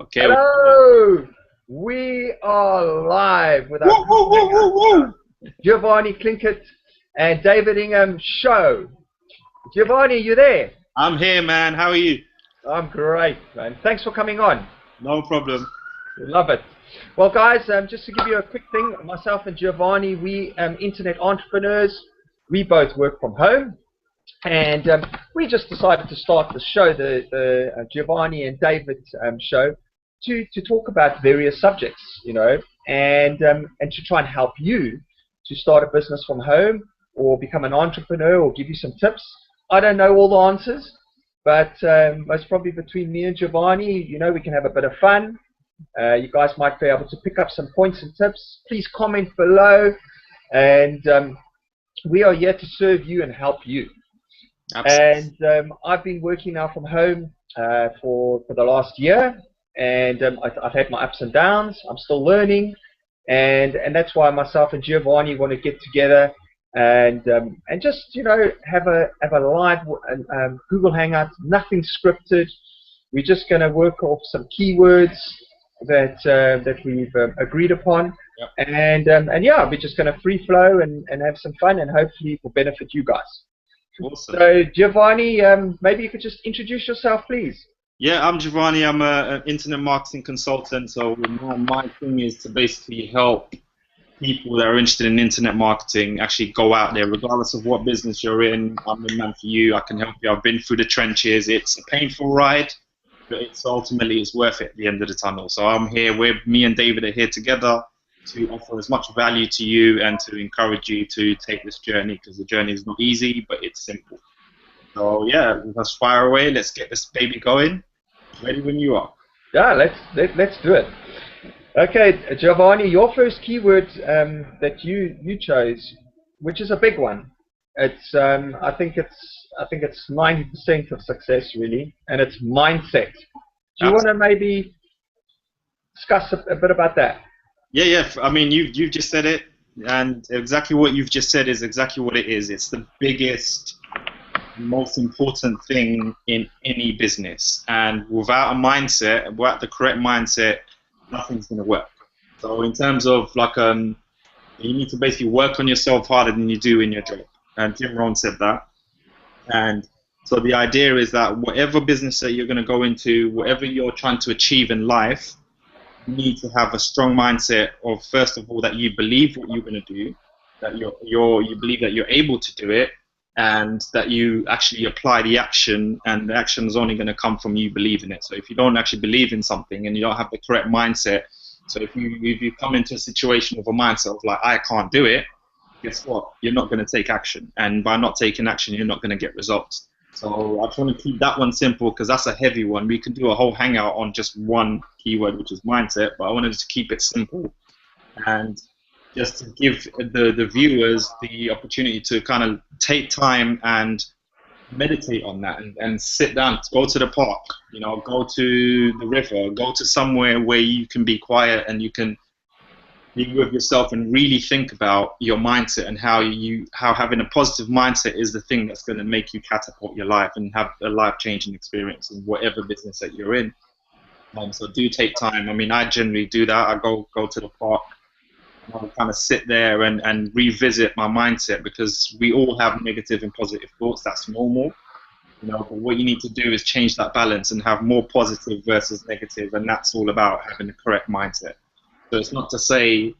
Okay. Hello! We are live with our Giovanni Clinkett and David Ingham show. Giovanni, you there? I'm here, man. How are you? I'm great, man. Thanks for coming on. No problem. Love it. Well, guys, just to give you a quick thing, myself and Giovanni, we internet entrepreneurs. We both work from home, and we just decided to start the show, the Giovanni and David show, to talk about various subjects, you know, and to try and help you to start a business from home or become an entrepreneur or give you some tips. I don't know all the answers, but most probably between me and Giovanni, you know, we can have a bit of fun. You guys might be able to pick up some points and tips. Please comment below, and we are here to serve you and help you. Absolutely. And I've been working now from home for the last year, and I've had my ups and downs. I'm still learning, and that's why myself and Giovanni want to get together and just, you know, have a live Google Hangout. Nothing scripted. We're just going to work off some keywords that we've agreed upon, yep. And yeah, we're just going to free flow and have some fun, and hopefully it will benefit you guys. Awesome. So Giovanni, maybe you could just introduce yourself, please. Yeah, I'm Giovanni. I'm an internet marketing consultant. So my thing is to basically help people that are interested in internet marketing actually go out there, regardless of what business you're in. I'm the man for you. I can help you. I've been through the trenches. It's a painful ride, but ultimately it's worth it at the end of the tunnel. So I'm here. Me and David are here together to offer as much value to you and to encourage you to take this journey, because the journey is not easy, but it's simple. So yeah, let's fire away. Let's get this baby going. Ready when you are. Yeah, let's do it. Okay, Giovanni, your first keyword that you chose, which is a big one. It's I think it's 90% of success really, and it's mindset. Do you want to maybe discuss a bit about that? Yeah. I mean, you've just said it, and exactly what you've just said is exactly what it is. It's the biggest, most important thing in any business, and without a mindset, without the correct mindset, nothing's going to work. So in terms of like, you need to basically work on yourself harder than you do in your job. And Jim Rohn said that. And so the idea is that whatever business that you're going to go into, whatever you're trying to achieve in life, you need to have a strong mindset of, first of all, that you believe what you're going to do, that you believe that you're able to do it, and that you actually apply the action, and the action is only going to come from you believing it. So if you don't actually believe in something and you don't have the correct mindset, so if you come into a situation with a mindset of like, I can't do it, guess what? You're not going to take action, and by not taking action, you're not going to get results. So I just want to keep that one simple, because that's a heavy one. We can do a whole hangout on just one keyword, which is mindset, but I wanted to keep it simple and just to give the viewers the opportunity to kind of take time and meditate on that, and sit down, go to the park, you know, go to the river, go to somewhere where you can be quiet and you can be with yourself and really think about your mindset, and how having a positive mindset is the thing that's going to make you catapult your life and have a life-changing experience in whatever business that you're in. So do take time. I mean, I generally do that. I go to the park, I'll kind of sit there and revisit my mindset, because we all have negative and positive thoughts. That's normal, you know. But what you need to do is change that balance and have more positive versus negative, and that's all about having the correct mindset. So it's not to say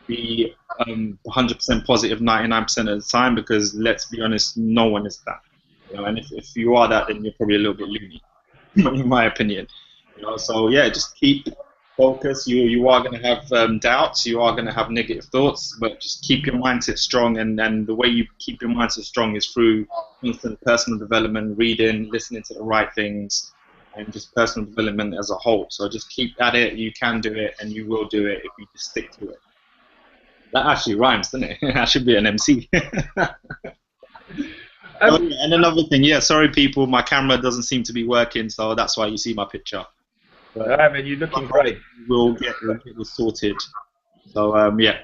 be 100% positive 99% of the time, because let's be honest, no one is that. You know, and if you are that, then you're probably a little bit loony, in my opinion. You know, so yeah, just keep focus. You are going to have doubts, you are going to have negative thoughts, but just keep your mindset strong, and the way you keep your mindset strong is through constant personal development, reading, listening to the right things, and just personal development as a whole. So just keep at it. You can do it, and you will do it if you just stick to it. That actually rhymes, doesn't it? I should be an MC. And another thing, yeah, sorry people, my camera doesn't seem to be working, so that's why you see my picture. But, I mean, you're looking great. We'll get this sorted. So yeah,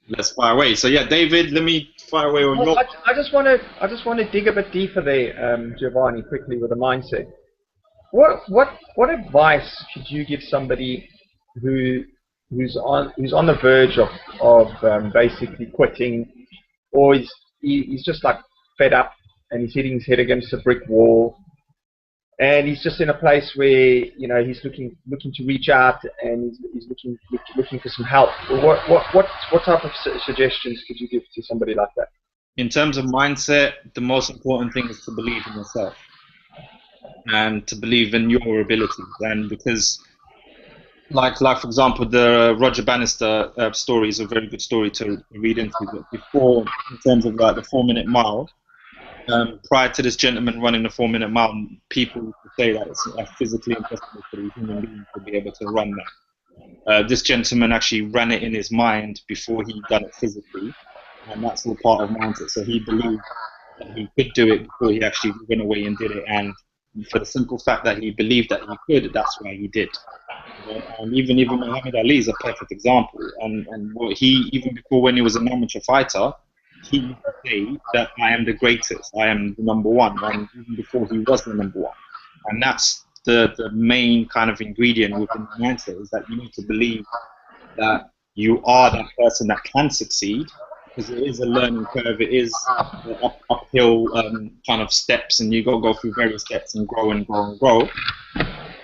let's fire away. So yeah, David, let me fire away on your. I just want to dig a bit deeper there, Giovanni, quickly with the mindset. what advice could you give somebody who who's on the verge of basically quitting, or he's just like fed up and he's hitting his head against a brick wall, and he's just in a place where he's looking to reach out, and he's looking for some help? What type of suggestions could you give to somebody like that? In terms of mindset, the most important thing is to believe in yourself and to believe in your abilities. And because, like for example, the Roger Bannister story is a very good story to read into. But before, in terms of like the 4-minute mile, prior to this gentleman running the 4-minute mile, people would say that it's physically impossible for a human being to be able to run that. This gentleman actually ran it in his mind before he done it physically, and that's all part of mindset. So he believed that he could do it before he actually went away and did it, and for the simple fact that he believed that he could, that's why he did. And even Muhammad Ali is a perfect example. And what he, even before, when he was an amateur fighter, he used to say that I am the greatest, I am the number one, and even before he was the number one. And that's the main kind of ingredient within the mindset, is that you need to believe that you are that person that can succeed, because it is a learning curve, it is uphill kind of steps, and you got to go through various steps and grow and grow and grow.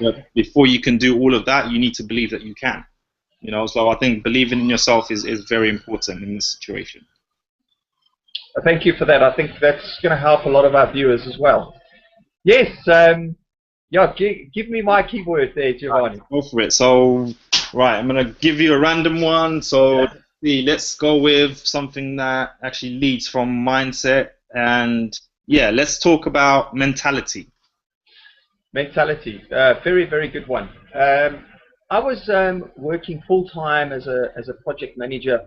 But before you can do all of that, you need to believe that you can. So I think believing in yourself is very important in this situation. Thank you for that. I think that's going to help a lot of our viewers as well. Yes, give me my keyword there, Giovanni. Go for it. So, right, I'm going to give you a random one. So, let's go with something that actually leads from mindset. And, let's talk about mentality. Mentality, very, very good one. I was working full-time as a project manager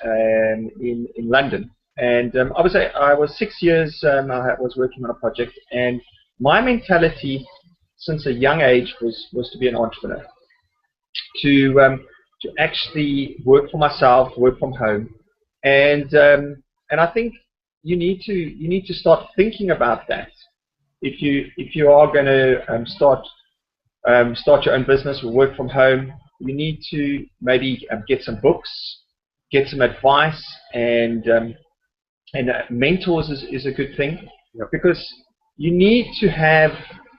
in London. And I was 6 years. I was working on a project, and my mentality since a young age was to be an entrepreneur, to actually work for myself, work from home, and I think you need to start thinking about that if you are going to start your own business or work from home. You need to maybe get some books, get some advice, and mentors is a good thing. Yep. Because you need to have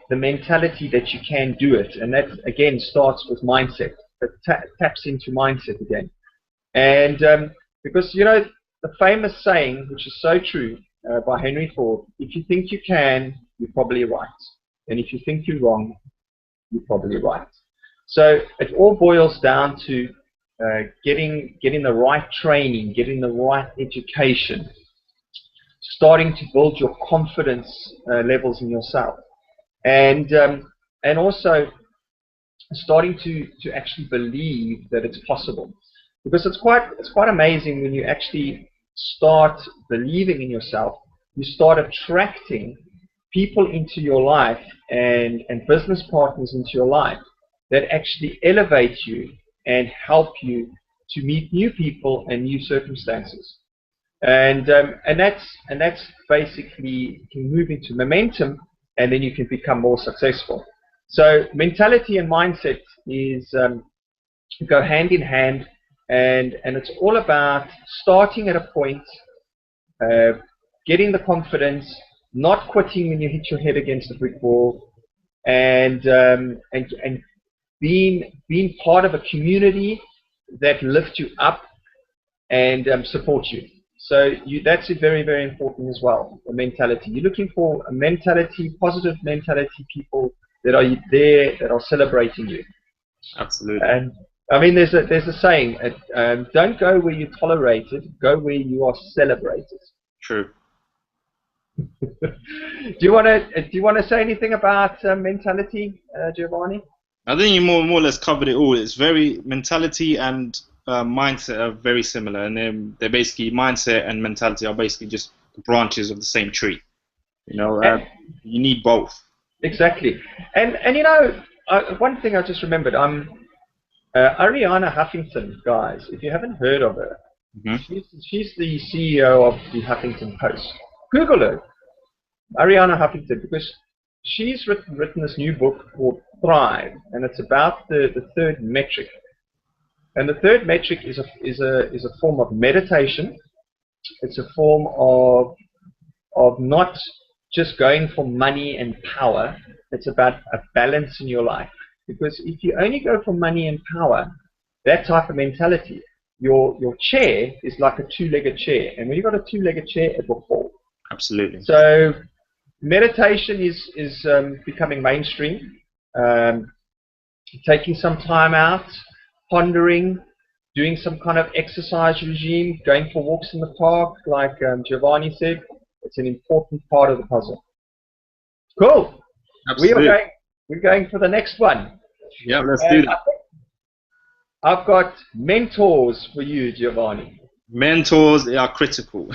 the mentality that you can do it, and that again starts with mindset. That taps into mindset again, and because the famous saying, which is so true, by Henry Ford: if you think you can, you're probably right, and if you think you're wrong, you're probably right. So it all boils down to getting the right training, getting the right education, starting to build your confidence levels in yourself, and also starting to actually believe that it's possible. Because it's quite amazing when you actually start believing in yourself, you start attracting people into your life and business partners into your life that actually elevate you and help you to meet new people and new circumstances. And that's basically, you can move into momentum, and then you can become more successful. So mentality and mindset go hand in hand, and it's all about starting at a point, getting the confidence, not quitting when you hit your head against a brick wall, and being part of a community that lifts you up and supports you. So that's very, very important as well, the mentality. You're looking for a mentality, positive mentality, people that are there, that are celebrating you. Absolutely. And I mean, there's a saying, don't go where you're tolerated, go where you are celebrated. True. Do you want to say anything about mentality, Giovanni? I think you more or less covered it all. It's very, mentality and mindset are very similar, and they're basically, mindset and mentality are basically just branches of the same tree. You need both. Exactly. And one thing I just remembered, Arianna Huffington, guys, if you haven't heard of her, she's the CEO of the Huffington Post. Google her, Arianna Huffington, because she's written this new book called Thrive, and it's about the third metric. And the third metric is a form of meditation. It's a form of not just going for money and power. It's about a balance in your life. Because if you only go for money and power, that type of mentality, your chair is like a two-legged chair. And when you've got a two-legged chair, it will fall. Absolutely. So meditation is becoming mainstream. Taking some time out, pondering, doing some kind of exercise regime, going for walks in the park, like Giovanni said, it's an important part of the puzzle. Cool. Absolutely. We're going for the next one. Yeah, let's do that. I've got mentors for you, Giovanni. Mentors are critical.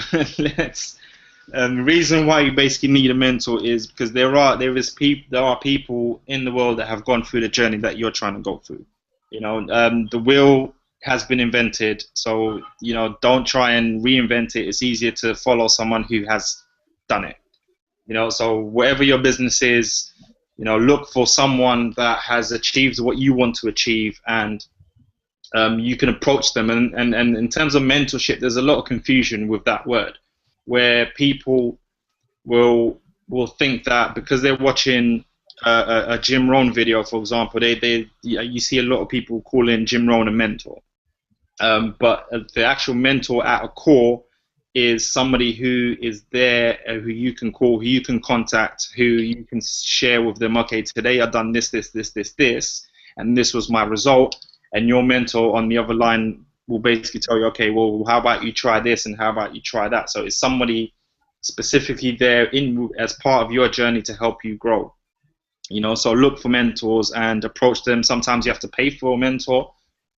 The reason why you basically need a mentor is because there are people in the world that have gone through the journey that you're trying to go through. You know, the wheel has been invented, so you know, don't try and reinvent it. It's easier to follow someone who has done it. You know, so whatever your business is, you know, look for someone that has achieved what you want to achieve, and you can approach them. And in terms of mentorship, there's a lot of confusion with that word, where people will think that because they're watching a Jim Rohn video, for example, you see a lot of people calling Jim Rohn a mentor. But the actual mentor at a core is somebody who is there, who you can call, who you can contact, who you can share with them. Okay, today I've done this, and this was my result. And your mentor on the other line will basically tell you, okay, well, how about you try this, and how about you try that? So it's somebody specifically there as part of your journey to help you grow. You know, so look for mentors and approach them. Sometimes you have to pay for a mentor.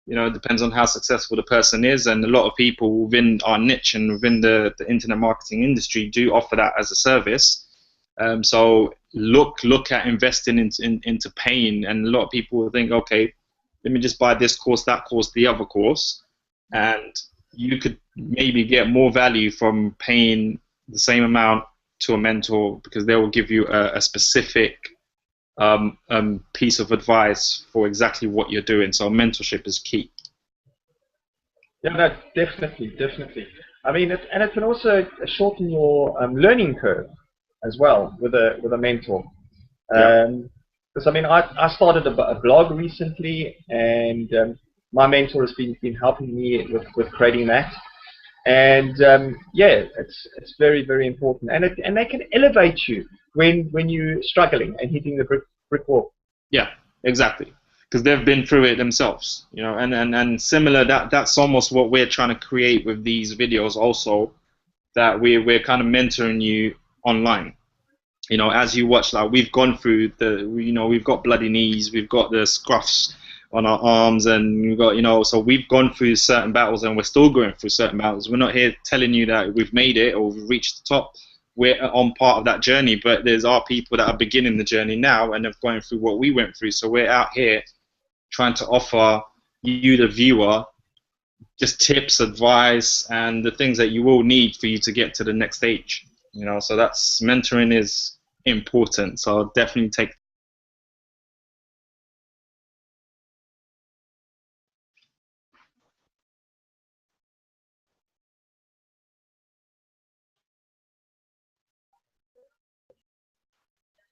You know, it depends on how successful the person is, and a lot of people within our niche and within the internet marketing industry do offer that as a service. So look at investing into paying, and a lot of people will think, okay, let me just buy this course, that course, the other course, and you could maybe get more value from paying the same amount to a mentor, because they will give you a specific piece of advice for exactly what you're doing. So mentorship is key. Yeah, no, definitely. I mean, it can also shorten your learning curve as well with a mentor. Because I mean, I started a blog recently, and my mentor has been helping me with creating that. And yeah, it's very, very important, and they can elevate you when you're struggling and hitting the brick wall. Yeah, exactly, because they've been through it themselves, you know. And similar, that's almost what we're trying to create with these videos also, that we're kind of mentoring you online. You know, as you watch, like, we've gone through we've got bloody knees, we've got the scruffs on our arms, and we've got, you know, so we've gone through certain battles, and we're still going through certain battles. We're not here telling you that we've made it or we've reached the top. We're on part of that journey, but there's our people that are beginning the journey now and have gone through what we went through. So we're out here trying to offer you, the viewer, just tips, advice, and the things that you will need for you to get to the next stage. You know, so that's mentoring is important. So I'll definitely take.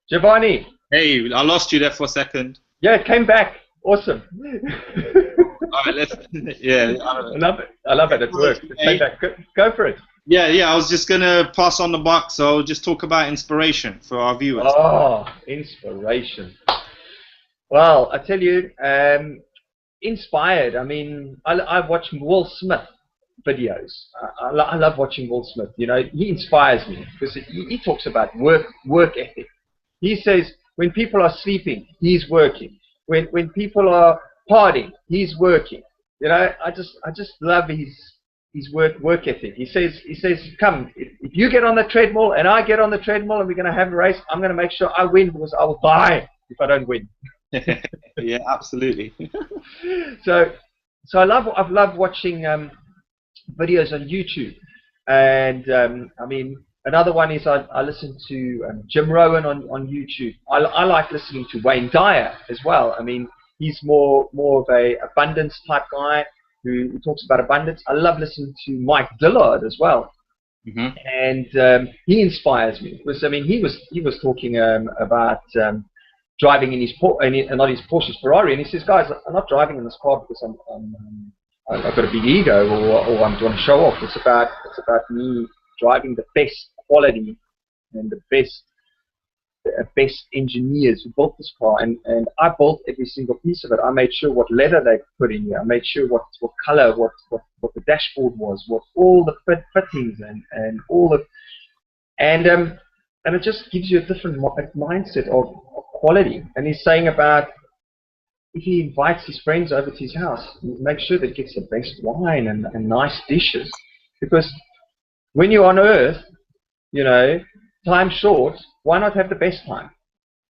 Giovanni. Hey, I lost you there for a second. Yeah, it came back. Awesome. All right, let's. Yeah, I love it. It worked. It came back. Go for it. Yeah. I was just gonna pass on the buck. So just talk about inspiration for our viewers. Oh, inspiration. Well, I tell you, inspired. I mean, I watch Will Smith videos. I love watching Will Smith. You know, he inspires me because he talks about work ethic. He says when people are sleeping, he's working. When people are partying, he's working. You know, I just love his work ethic. He says, come, if you get on the treadmill and I get on the treadmill and we're going to have a race, I'm going to make sure I win, because I will die if I don't win. Yeah, absolutely. So I've loved watching videos on YouTube, and I mean, Another one is I listen to Jim Rohn on YouTube. I like listening to Wayne Dyer as well. I mean, he's more of a abundance type guy who talks about abundance. I love listening to Mike Dillard as well. And he inspires me because I mean he was talking about driving in his not his Porsche, his Ferrari, and he says, guys, I'm not driving in this car because I've got a big ego or I want to show off. It's about me driving the best quality and the best engineers who built this car, and I built every single piece of it. I made sure what leather they put in here. I made sure what color, what the dashboard was, what all the fittings and all the and it just gives you a different mindset of quality. And he's saying about if he invites his friends over to his house, make sure that he gets the best wine and nice dishes, because when you're on Earth, you know, time's short. Why not have the best time?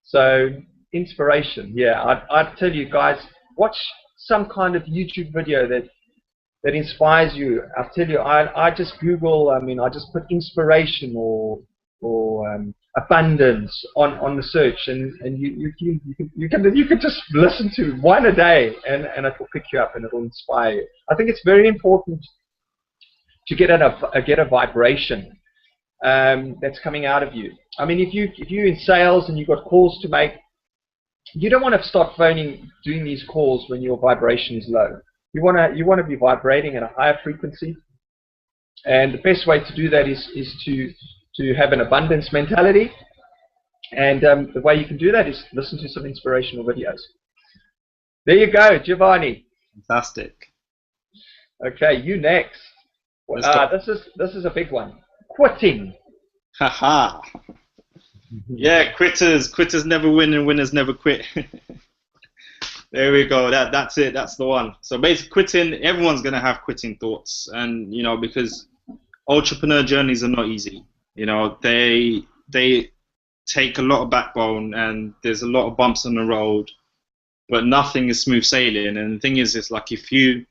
So inspiration, yeah. I'd tell you guys, watch some kind of YouTube video that inspires you. I'll tell you, I just Google. I mean, I just put inspiration or abundance on the search, and you can just listen to one a day, and it will pick you up and it will inspire you. I think it's very important to get a vibration that's coming out of you. I mean, if you're in sales and you've got calls to make, you don't want to start doing these calls when your vibration is low. You want to be vibrating at a higher frequency, and the best way to do that is to have an abundance mentality. And the way you can do that is listen to some inspirational videos. There you go, Giovanni. Fantastic. Okay, you next. This is a big one. Quitting. Haha. Yeah, quitters never win and winners never quit. There we go. That's it. That's the one. So basically, quitting. Everyone's gonna have quitting thoughts, and you know, because entrepreneur journeys are not easy. You know, they take a lot of backbone, and there's a lot of bumps on the road, but nothing is smooth sailing. And the thing is, it's like if your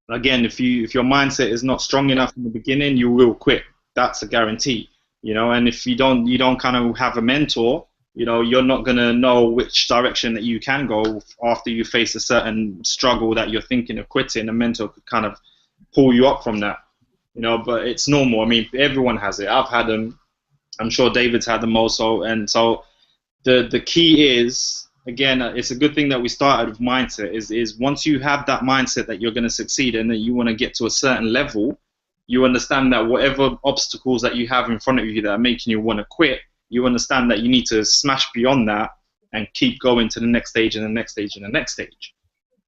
mindset is not strong enough in the beginning, you will quit. That's a guarantee. You know, and if you don't kind of have a mentor, you know, you're not gonna know which direction that you can go after you face a certain struggle that you're thinking of quitting. A mentor could kind of pull you up from that. You know, but it's normal. I mean, everyone has it. I've had them. I'm sure David's had them also. And so the key is, again, it's a good thing that we started with mindset, is once you have that mindset that you're going to succeed and that you want to get to a certain level, you understand that whatever obstacles that you have in front of you that are making you want to quit, you understand that you need to smash beyond that and keep going to the next stage and the next stage and the next stage.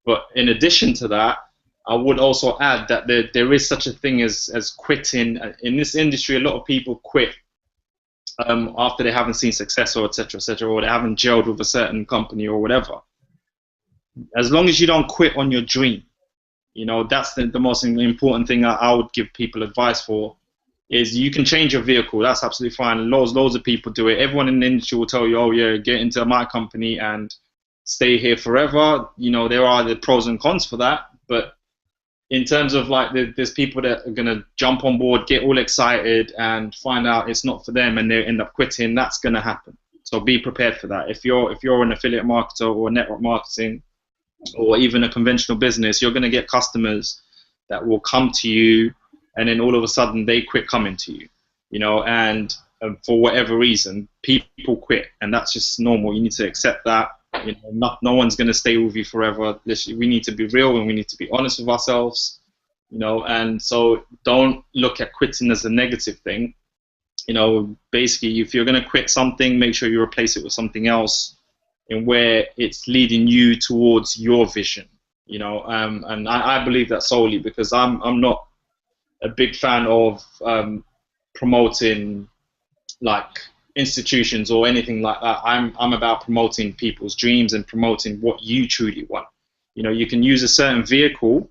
But in addition to that, I would also add that there is such a thing as quitting. In this industry, a lot of people quit after they haven't seen success, or etc., or they haven't gelled with a certain company or whatever. As long as you don't quit on your dream, you know, that's the most important thing I would give people advice for. Is you can change your vehicle, that's absolutely fine. Loads of people do it. Everyone in the industry will tell you, oh yeah, get into my company and stay here forever. You know, there are the pros and cons for that, but in terms of like, there's people that are gonna jump on board, get all excited, and find out it's not for them, and they end up quitting. That's gonna happen. So be prepared for that. If you're an affiliate marketer or network marketing, or even a conventional business, you're gonna get customers that will come to you, and then all of a sudden they quit coming to you. You know, and for whatever reason, people quit, and that's just normal. You need to accept that. You know, no one's going to stay with you forever. We need to be real, and we need to be honest with ourselves. You know, and so don't look at quitting as a negative thing. You know, basically, if you're going to quit something, make sure you replace it with something else, in where it's leading you towards your vision. You know, and I believe that solely, because I'm not a big fan of promoting like institutions or anything like that. I'm about promoting people's dreams and promoting what you truly want. You know, you can use a certain vehicle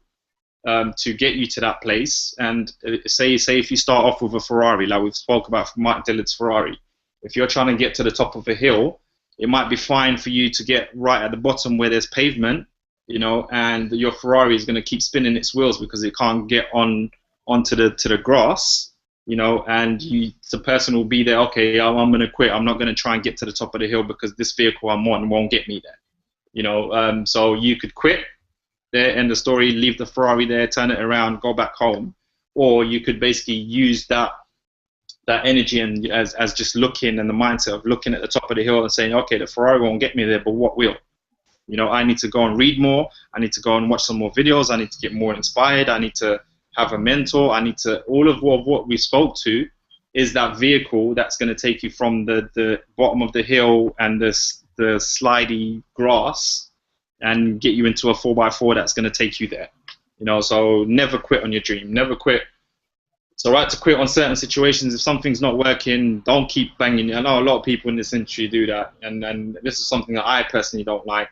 to get you to that place, and say if you start off with a Ferrari, like we've spoke about Mike Dillard's Ferrari. If you're trying to get to the top of a hill, it might be fine for you to get right at the bottom where there's pavement, you know, and your Ferrari is going to keep spinning its wheels because it can't get onto the grass. and the person will be there, okay, I'm going to quit. I'm not going to try and get to the top of the hill because this vehicle I'm on won't get me there. So you could quit there, end the story, leave the Ferrari there, turn it around, go back home. Or you could basically use that energy and as just looking, and the mindset of looking at the top of the hill and saying, okay, the Ferrari won't get me there, but what will? I need to go and read more. I need to go and watch some more videos. I need to get more inspired. I need to have a mentor. I need to, all of what we spoke to is that vehicle that's going to take you from the bottom of the hill and the slidey grass and get you into a 4x4 that's going to take you there. So never quit on your dream. Never quit. It's all right to quit on certain situations. If something's not working, don't keep banging. I know a lot of people in this industry do that, and this is something that I personally don't like,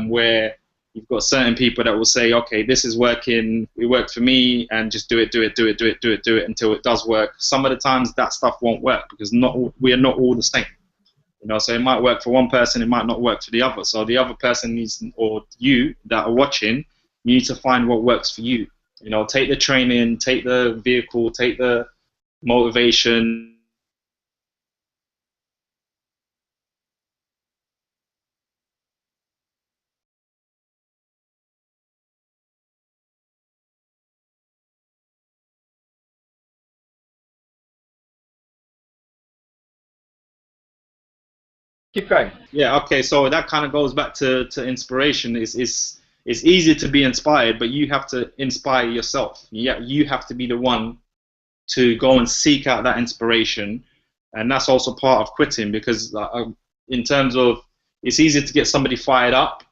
where you've got certain people that will say, okay, this is working, it worked for me, and just do it until it does work. Some of the times that stuff won't work because we are not all the same. So it might work for one person, it might not work for the other. So the other person needs, or you that are watching, you need to find what works for you. Take the training, take the vehicle, take the motivation. Keep going. Yeah, okay, so that kind of goes back to inspiration. It's easy to be inspired, but you have to inspire yourself. You have to be the one to go and seek out that inspiration, and that's also part of quitting, because in terms of, it's easy to get somebody fired up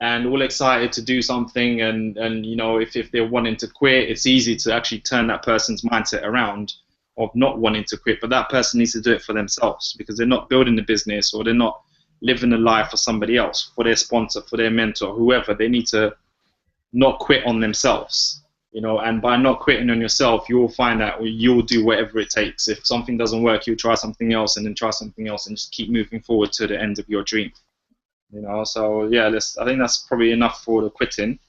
and all excited to do something, and if they're wanting to quit, it's easy to actually turn that person's mindset around of not wanting to quit, but that person needs to do it for themselves, because they're not building the business, or they're not living a life for somebody else, for their sponsor, for their mentor, whoever. They need to not quit on themselves, and by not quitting on yourself, you'll find that you'll do whatever it takes. If something doesn't work, you'll try something else, and then try something else, and just keep moving forward to the end of your dream. So yeah, I think that's probably enough for the quitting.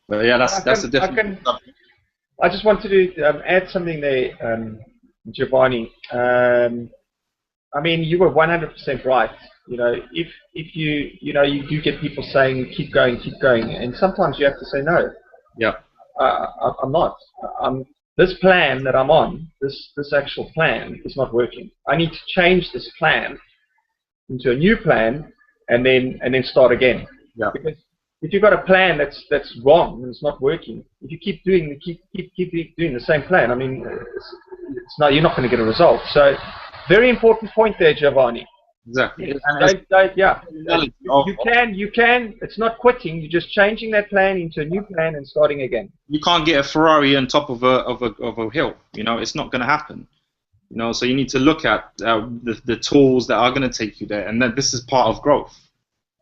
But yeah, that's a different. I just wanted to add something there, Giovanni. I mean, you were 100% right. If you do get people saying keep going, and sometimes you have to say no. Yeah. I'm not. This plan that I'm on, this actual plan, is not working. I need to change this plan into a new plan, and then start again. Yeah. Because if you've got a plan that's wrong and it's not working, if you keep doing the same plan, I mean, you're not going to get a result. So, very important point there, Giovanni. Exactly. You can. It's not quitting. You're just changing that plan into a new plan and starting again. You can't get a Ferrari on top of a hill. It's not going to happen. So you need to look at the tools that are going to take you there, and that this is part of growth.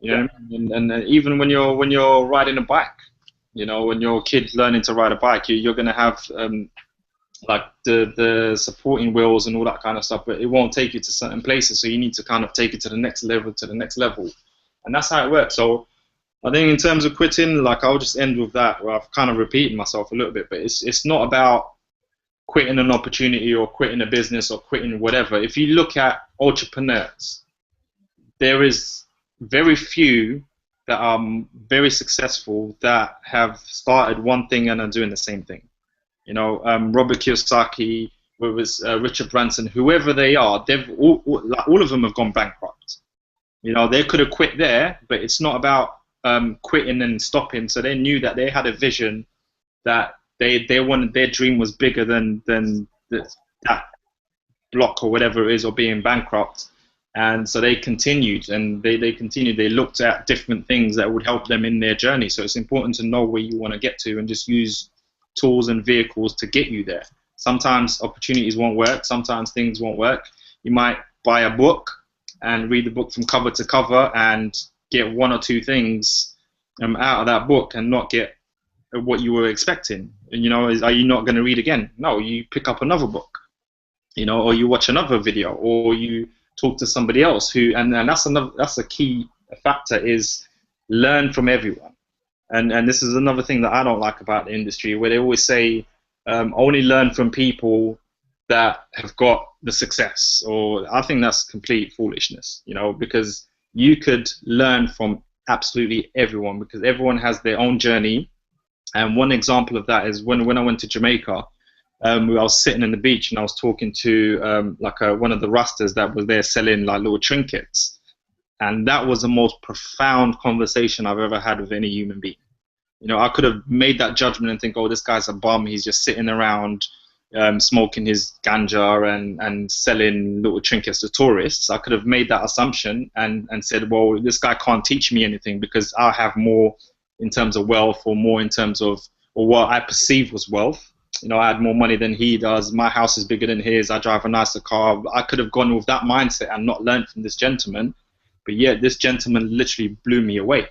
And even when you're riding a bike, when your kid's learning to ride a bike, you're going to have like the supporting wheels and all that kind of stuff, but it won't take you to certain places. So you need to kind of take it to the next level, and that's how it works. So I think in terms of quitting, like, I'll just end with that. Where I've kind of repeated myself a little bit, but it's not about quitting an opportunity or quitting a business or quitting whatever. If you look at entrepreneurs, there is very few that are very successful that have started one thing and are doing the same thing. Robert Kiyosaki, Richard Branson, whoever they are, they've all of them have gone bankrupt. They could have quit there, but it's not about quitting and stopping. So they knew that they had a vision, that they wanted, their dream was bigger than that block or whatever it is, or being bankrupt. And so they continued, and they continued. They looked at different things that would help them in their journey. So it's important to know where you want to get to and just use tools and vehicles to get you there. Sometimes opportunities won't work. Sometimes things won't work. You might buy a book and read the book from cover to cover and get one or two things out of that book and not get what you were expecting. And, are you not going to read again? No, you pick up another book, or you watch another video, or you talk to somebody else and that's a key factor, is learn from everyone. And this is another thing that I don't like about the industry, where they always say only learn from people that have got the success, or I think that's complete foolishness, you know, because you could learn from absolutely everyone, because everyone has their own journey. And one example of that is when I went to Jamaica, I was sitting on the beach and I was talking to one of the Rastas that was there selling like little trinkets. And that was the most profound conversation I've ever had with any human being. You know, I could have made that judgment and think, oh, this guy's a bum. He's just sitting around smoking his ganja and selling little trinkets to tourists. I could have made that assumption and said, well, this guy can't teach me anything because I have more in terms of wealth, or more in terms of, or what I perceive was wealth. You know, I had more money than he does. My house is bigger than his. I drive a nicer car. I could have gone with that mindset and not learned from this gentleman. But yet this gentleman literally blew me away,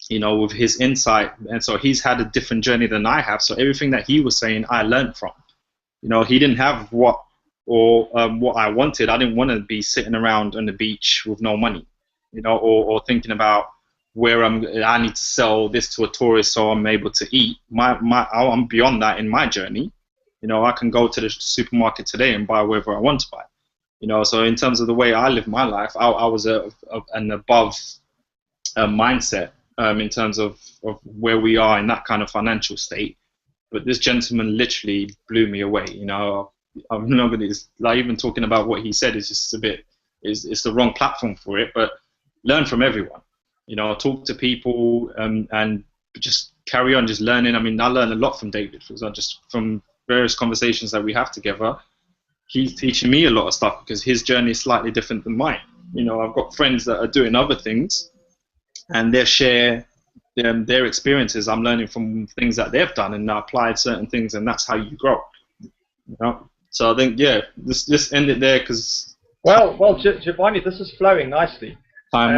you know, with his insight. And so he's had a different journey than I have. So everything that he was saying, I learned from. You know, he didn't have what I wanted. I didn't want to be sitting around on the beach with no money, you know, or thinking about where I need to sell this to a tourist so I'm able to eat. I'm beyond that in my journey. You know, I can go to the supermarket today and buy whatever I want to buy. You know, so in terms of the way I live my life, I was an above mindset in terms of where we are in that kind of financial state. But this gentleman literally blew me away. You know, I'm not going to, like, even talking about what he said is just a bit, it's the wrong platform for it. But learn from everyone. You know, talk to people and just carry on just learning. I mean, I learned a lot from David, because just from various conversations that we have together. He's teaching me a lot of stuff because his journey is slightly different than mine. You know, I've got friends that are doing other things, and they share their experiences. I'm learning from things that they've done, and I applied certain things, and that's how you grow. You know? So I think, yeah, just end it there, because well, Giovanni, this is flowing nicely. I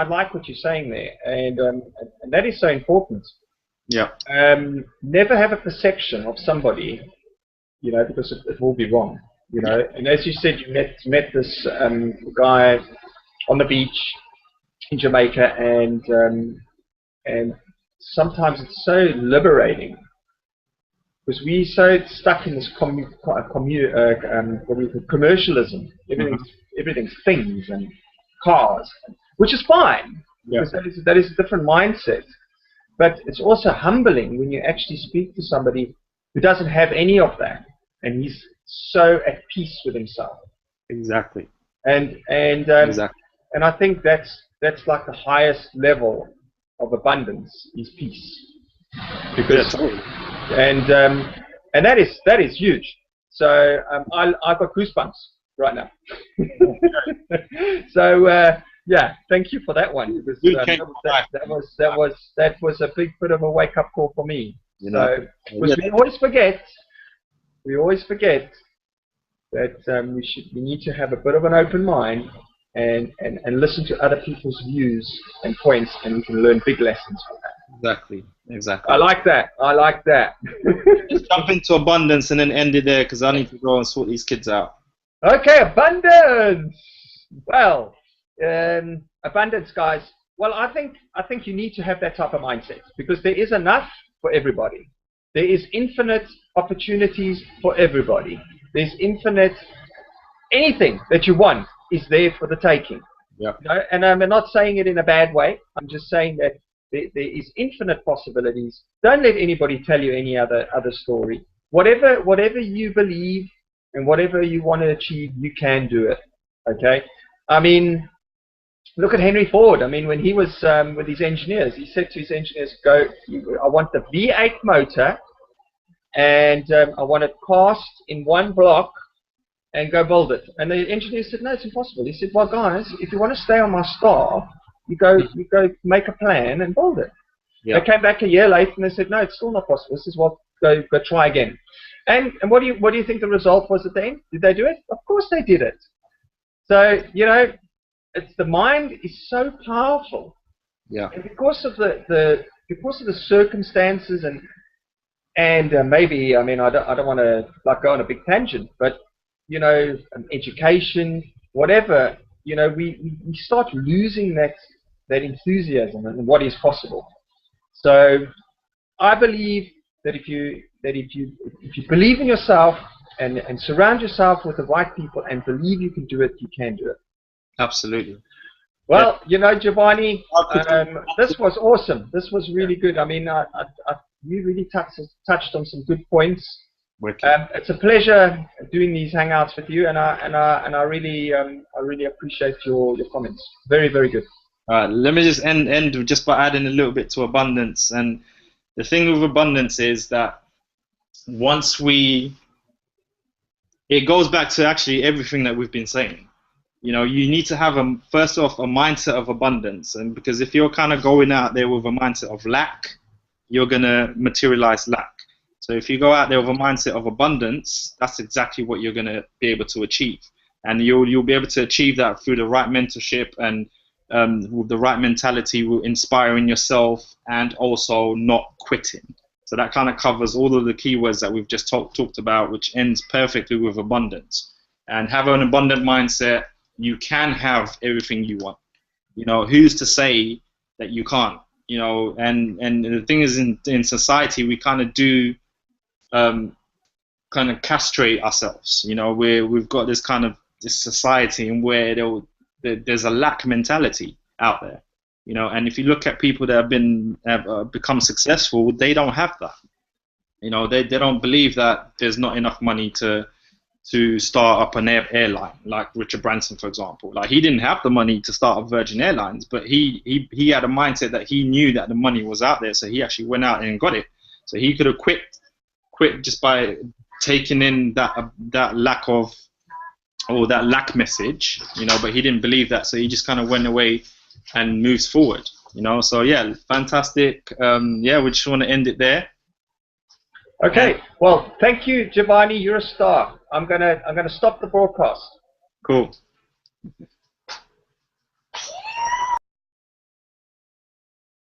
like what you're saying there, and that is so important. Yeah. Never have a perception of somebody, you know, because it will be wrong, you know. And as you said, you met this guy on the beach in Jamaica, and sometimes it's so liberating, because we're so stuck in this commercialism. Everything's things and cars, which is fine, because that is a different mindset. But it's also humbling when you actually speak to somebody who doesn't have any of that, and he's so at peace with himself. Exactly. And exactly. And I think that's like the highest level of abundance is peace. Because and that is huge. So I've got goosebumps right now. So yeah, thank you for that one, because that was a big bit of a wake up call for me. You know, so, because we always forget that we need to have a bit of an open mind and listen to other people's views and points, and we can learn big lessons from that. Exactly. I like that. Just jump into abundance and then end it there, because I need to go and sort these kids out. Okay, abundance. Well, abundance, guys. Well, I think you need to have that type of mindset, because there is enough for everybody. There is infinite opportunities for everybody. There's infinite, anything that you want is there for the taking. Yeah. You know? And I'm not saying it in a bad way. I'm just saying that there is infinite possibilities. Don't let anybody tell you any other story. Whatever you believe and whatever you want to achieve, you can do it. Okay? I mean, look at Henry Ford. I mean, when he was with his engineers, he said to his engineers, I want the V8 motor, and I want it cast in one block, and go build it. And the engineer said, no, it's impossible. He said, well, guys, if you want to stay on my staff, you go make a plan and build it. Yeah. They came back a year later and they said, no, it's still not possible. This is what, go try again. And what do you think the result was at the end? Did they do it? Of course they did it. So, you know, it's the mind is so powerful. Yeah. And because of the circumstances and maybe, I mean, I don't want to like go on a big tangent, but you know, education, whatever, you know, we start losing that enthusiasm and what is possible. So I believe that if you believe in yourself and surround yourself with the right people and believe you can do it, you can do it. Absolutely. Well, you know, Giovanni, this was awesome. This was really good. I mean, you really touched on some good points. It's a pleasure doing these hangouts with you, and I really appreciate your comments. Very, very good. All right, let me just end just by adding a little bit to abundance. And the thing with abundance is that it goes back to actually everything that we've been saying. You know, you need to have first off a mindset of abundance, and because if you're kind of going out there with a mindset of lack, you're gonna materialize lack. So if you go out there with a mindset of abundance, that's exactly what you're gonna be able to achieve, and you'll be able to achieve that through the right mentorship and with the right mentality, inspiring yourself and also not quitting. So that kind of covers all of the keywords that we've just talked about, which ends perfectly with abundance. And have an abundant mindset. You can have everything you want. You know, who's to say that you can't? You know, and the thing is, in society, we kind of do kind of castrate ourselves. You know, we've got this society in where there's a lack mentality out there. You know, and if you look at people that have become successful, they don't have that. You know, they don't believe that there's not enough money to start up an airline, like Richard Branson, for example. Like, he didn't have the money to start up Virgin Airlines, but he had a mindset that he knew that the money was out there, so he actually went out and got it. So he could have quit just by taking in that lack of, or that lack message, you know, but he didn't believe that, so he just kind of went away and moves forward, you know. So yeah, fantastic. Yeah, we just want to end it there. Okay. Well, thank you, Giovanni. You're a star. I'm gonna stop the broadcast. Cool.